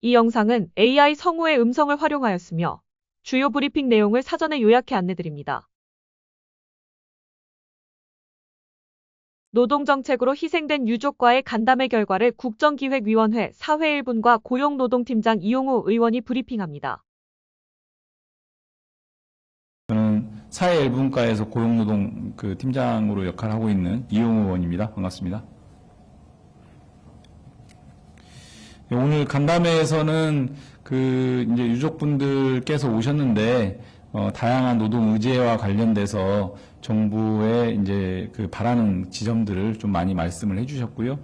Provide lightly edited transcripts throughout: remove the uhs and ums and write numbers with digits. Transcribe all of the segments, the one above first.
이 영상은 AI 성우의 음성을 활용하였으며 주요 브리핑 내용을 사전에 요약해 안내드립니다. 노동정책으로 희생된 유족과의 간담회 결과를 국정기획위원회 사회 1분과 고용노동팀장 이용우 의원이 브리핑합니다. 저는 사회 1분과에서 고용노동 팀장으로 역할을 하고 있는 이용우 의원입니다. 반갑습니다. 오늘 간담회에서는 이제 유족분들께서 오셨는데, 다양한 노동 의제와 관련돼서 정부의 이제 바라는 지점들을 좀 많이 말씀을 해주셨고요.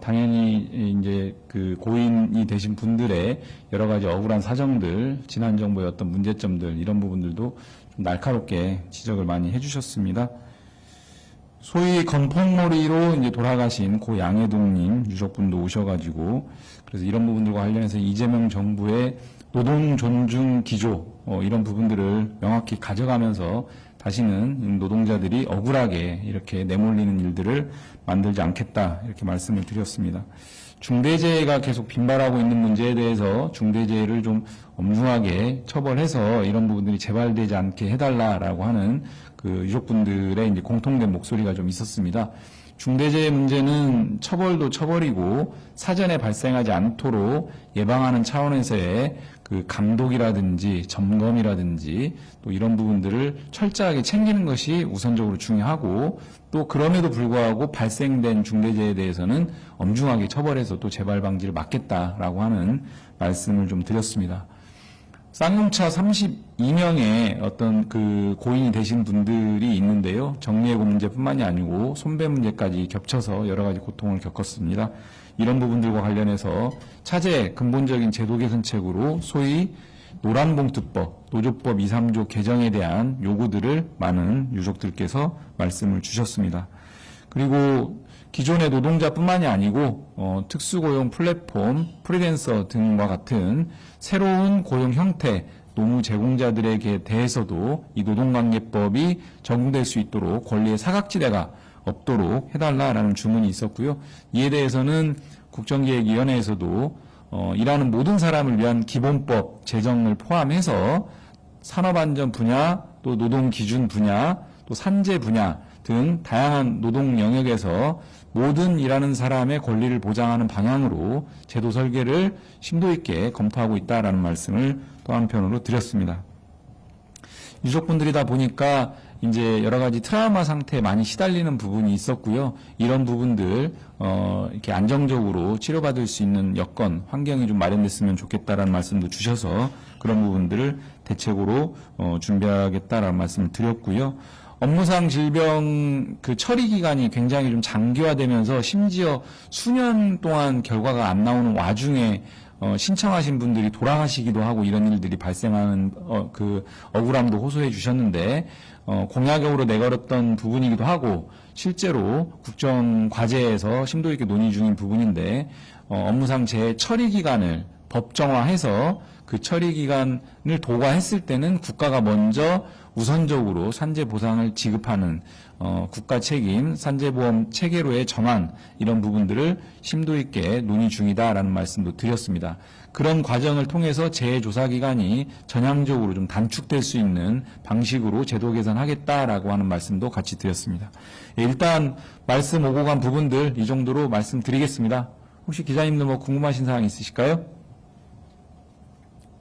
당연히 이제 고인이 되신 분들의 여러 가지 억울한 사정들, 지난 정부의 어떤 문제점들, 이런 부분들도 좀 날카롭게 지적을 많이 해주셨습니다. 소위 건폭머리로 이제 돌아가신 고 양해동님 유족분도 오셔가지고, 그래서 이런 부분들과 관련해서 이재명 정부의 노동 존중 기조, 이런 부분들을 명확히 가져가면서 다시는 노동자들이 억울하게 이렇게 내몰리는 일들을 만들지 않겠다, 이렇게 말씀을 드렸습니다. 중대재해가 계속 빈발하고 있는 문제에 대해서 중대재해를 좀 엄중하게 처벌해서 이런 부분들이 재발되지 않게 해달라라고 하는 유족분들의 이제 공통된 목소리가 좀 있었습니다. 중대재해 문제는 처벌도 처벌이고 사전에 발생하지 않도록 예방하는 차원에서의 감독이라든지 점검이라든지 또 이런 부분들을 철저하게 챙기는 것이 우선적으로 중요하고, 또 그럼에도 불구하고 발생된 중대재해에 대해서는 엄중하게 처벌해서 또 재발 방지를 막겠다라고 하는 말씀을 좀 드렸습니다. 쌍용차 32명의 어떤 고인이 되신 분들이 있는데요. 정리해고 문제뿐만이 아니고 손배 문제까지 겹쳐서 여러 가지 고통을 겪었습니다. 이런 부분들과 관련해서 차제 근본적인 제도 개선책으로 소위 노란봉투법, 노조법 2, 3조 개정에 대한 요구들을 많은 유족들께서 말씀을 주셨습니다. 그리고 기존의 노동자뿐만이 아니고 특수고용 플랫폼, 프리랜서 등과 같은 새로운 고용 형태, 노무 제공자들에게 대해서도 이 노동관계법이 적용될 수 있도록 권리의 사각지대가 없도록 해달라라는 주문이 있었고요. 이에 대해서는 국정기획위원회에서도 일하는 모든 사람을 위한 기본법 제정을 포함해서 산업안전 분야, 또 노동기준 분야, 또 산재 분야 등 다양한 노동 영역에서 모든 일하는 사람의 권리를 보장하는 방향으로 제도 설계를 심도 있게 검토하고 있다라는 말씀을 또 한편으로 드렸습니다. 유족분들이다 보니까 이제 여러 가지 트라우마 상태에 많이 시달리는 부분이 있었고요. 이런 부분들 이렇게 안정적으로 치료받을 수 있는 여건, 환경이 좀 마련됐으면 좋겠다라는 말씀도 주셔서 그런 부분들을 대책으로 준비하겠다라는 말씀을 드렸고요. 업무상 질병 처리 기간이 굉장히 좀 장기화되면서 심지어 수년 동안 결과가 안 나오는 와중에 신청하신 분들이 돌아가시기도 하고 이런 일들이 발생하는 억울함도 호소해 주셨는데, 공약으로 내걸었던 부분이기도 하고 실제로 국정 과제에서 심도 있게 논의 중인 부분인데, 업무상 재해 처리 기간을 법정화해서 그 처리 기간을 도과했을 때는 국가가 먼저 우선적으로 산재 보상을 지급하는 국가 책임 산재보험 체계로의 전환, 이런 부분들을 심도 있게 논의 중이다라는 말씀도 드렸습니다. 그런 과정을 통해서 재해 조사 기간이 전향적으로 좀 단축될 수 있는 방식으로 제도 개선하겠다라고 하는 말씀도 같이 드렸습니다. 일단 말씀 오고 간 부분들 이 정도로 말씀드리겠습니다. 혹시 기자님들 뭐 궁금하신 사항 있으실까요?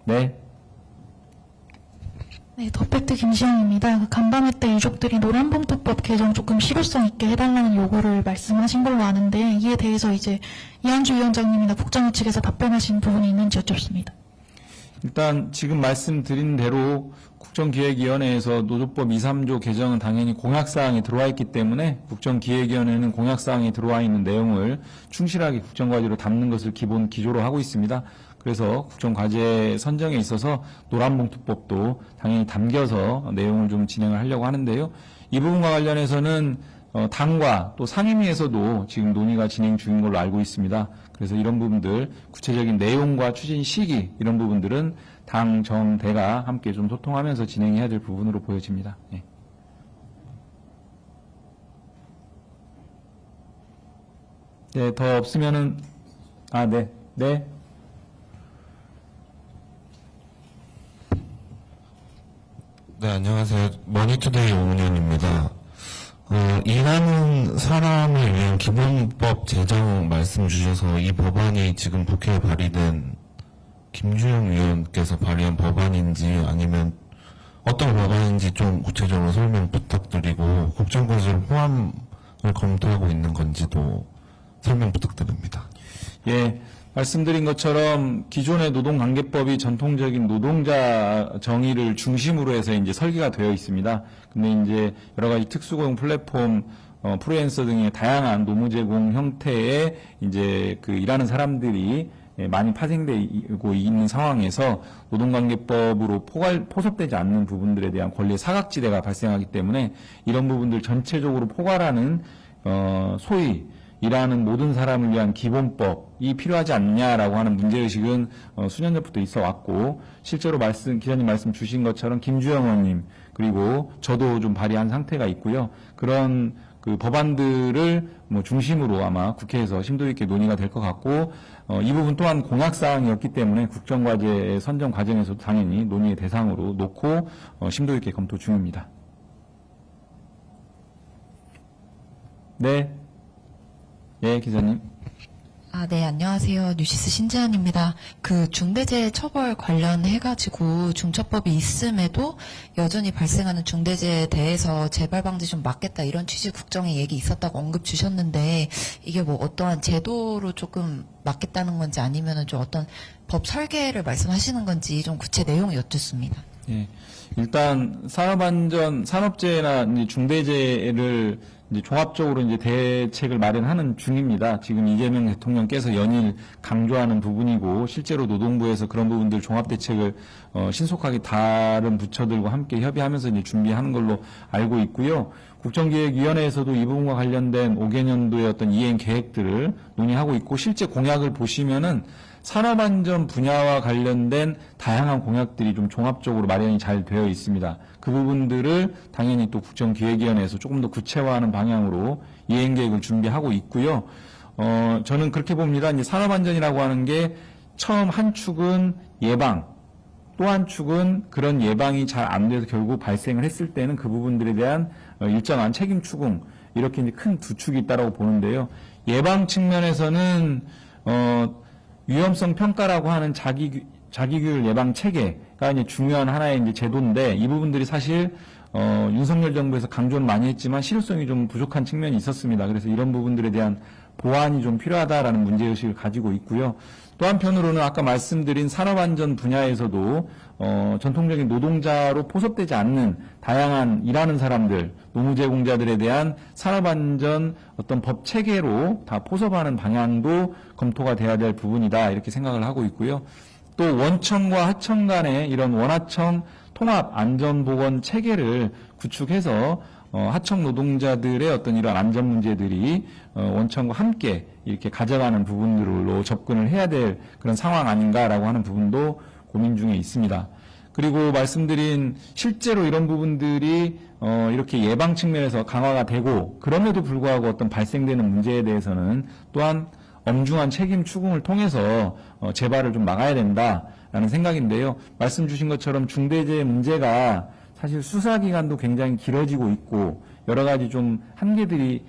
네. 네, 더팩트 김시영입니다. 간담회 때 유족들이 노란봉투법 개정 조금 실효성 있게 해달라는 요구를 말씀하신 걸로 아는데, 이에 대해서 이제 이한주 위원장님이나 국정위 측에서 답변하신 부분이 있는지 여쭙습니다. 일단 지금 말씀드린 대로 국정기획위원회에서 노조법 2, 3조 개정은 당연히 공약사항이 들어와 있기 때문에 국정기획위원회는 공약사항이 들어와 있는 내용을 충실하게 국정과제로 담는 것을 기본 기조로 하고 있습니다. 그래서 국정과제 선정에 있어서 노란봉투법도 당연히 담겨서 내용을 좀 진행을 하려고 하는데요. 이 부분과 관련해서는 당과 또 상임위에서도 지금 논의가 진행 중인 걸로 알고 있습니다. 그래서 이런 부분들, 구체적인 내용과 추진 시기, 이런 부분들은 당 정대가 함께 좀 소통하면서 진행해야 될 부분으로 보여집니다. 네. 네, 더 없으면은, 네. 네, 안녕하세요. 머니투데이 오은현입니다. 일하는 사람을 위한 기본법 제정 말씀 주셔서 이 법안이 지금 국회에 발의된 김주영 의원께서 발의한 법안인지 아니면 어떤 법안인지 좀 구체적으로 설명 부탁드리고 국정과제를 포함을 검토하고 있는 건지도 설명 부탁드립니다. 예, 말씀드린 것처럼 기존의 노동관계법이 전통적인 노동자 정의를 중심으로 해서 이제 설계가 되어 있습니다. 근데 이제 여러 가지 특수고용 플랫폼, 프리랜서 등의 다양한 노무 제공 형태의 이제 그 일하는 사람들이 많이 파생되고 있는 상황에서 노동관계법으로 포섭되지 않는 부분들에 대한 권리의 사각지대가 발생하기 때문에 이런 부분들 전체적으로 포괄하는 소위 일하는 모든 사람을 위한 기본법이 필요하지 않냐라고 하는 문제의식은 수년 전부터 있어 왔고, 실제로 기자님 말씀 주신 것처럼 김주영 의원님 그리고 저도 좀 발의한 상태가 있고요. 그런 그 법안들을 중심으로 아마 국회에서 심도 있게 논의가 될 것 같고, 이 부분 또한 공약사항이었기 때문에 국정과제 선정 과정에서도 당연히 논의의 대상으로 놓고 심도 있게 검토 중입니다. 네. 예, 기자님. 네, 안녕하세요. 뉴시스 신지연입니다. 그 중대재해 처벌 관련해가지고 중처법이 있음에도 여전히 발생하는 중대재해에 대해서 재발 방지 좀 막겠다 이런 취지 국정에 얘기 있었다고 언급 주셨는데 이게 뭐 어떠한 제도로 조금 막겠다는 건지 아니면은 좀 어떤 법 설계를 말씀하시는 건지 좀 구체 내용을 여쭙습니다. 예. 일단 산업재해나 이제 중대재해를 이제 종합적으로 이제 대책을 마련하는 중입니다. 지금 이재명 대통령께서 연일 강조하는 부분이고, 실제로 노동부에서 그런 부분들 종합 대책을 신속하게 다른 부처들과 함께 협의하면서 이제 준비하는 걸로 알고 있고요. 국정기획위원회에서도 이 부분과 관련된 5개년도의 어떤 이행 계획들을 논의하고 있고, 실제 공약을 보시면은 산업안전 분야와 관련된 다양한 공약들이 좀 종합적으로 마련이 잘 되어 있습니다. 그 부분들을 당연히 또 국정기획위원회에서 조금 더 구체화하는 방향으로 이행계획을 준비하고 있고요. 저는 그렇게 봅니다. 이제 산업안전이라고 하는 게 처음 한 축은 예방, 또 한 축은 그런 예방이 잘 안 돼서 결국 발생을 했을 때는 그 부분들에 대한 일정한 책임 추궁, 이렇게 이제 큰 두 축이 있다라고 보는데요. 예방 측면에서는 위험성 평가라고 하는 자기규율 예방 체계가 이제 중요한 하나의 이제 제도인데, 이 부분들이 사실 윤석열 정부에서 강조는 많이 했지만 실효성이 좀 부족한 측면이 있었습니다. 그래서 이런 부분들에 대한 보완이 좀 필요하다라는 문제의식을 가지고 있고요. 또 한편으로는 아까 말씀드린 산업안전 분야에서도 전통적인 노동자로 포섭되지 않는 다양한 일하는 사람들, 노무 제공자들에 대한 산업안전 어떤 법 체계로 다 포섭하는 방향도 검토가 돼야 될 부분이다, 이렇게 생각을 하고 있고요. 또 원청과 하청 간의 이런 원하청 통합 안전보건 체계를 구축해서 하청 노동자들의 어떤 이런 안전 문제들이 원청과 함께 이렇게 가져가는 부분들로 접근을 해야 될 그런 상황 아닌가라고 하는 부분도 고민 중에 있습니다. 그리고 말씀드린 실제로 이런 부분들이 이렇게 예방 측면에서 강화가 되고, 그럼에도 불구하고 어떤 발생되는 문제에 대해서는 또한 엄중한 책임 추궁을 통해서 재발을 좀 막아야 된다라는 생각인데요. 말씀 주신 것처럼 중대재해 문제가 사실 수사기간도 굉장히 길어지고 있고 여러 가지 좀 한계들이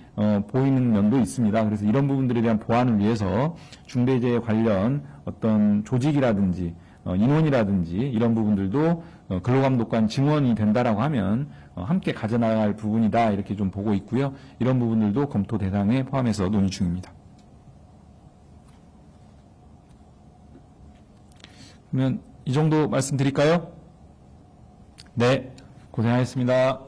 보이는 면도 있습니다. 그래서 이런 부분들에 대한 보완을 위해서 중대재해 관련 어떤 조직이라든지 인원이라든지 이런 부분들도 근로감독관 증원이 된다라고 하면 함께 가져나갈 부분이다, 이렇게 좀 보고 있고요. 이런 부분들도 검토 대상에 포함해서 논의 중입니다. 그러면 이 정도 말씀드릴까요? 네, 고생하셨습니다.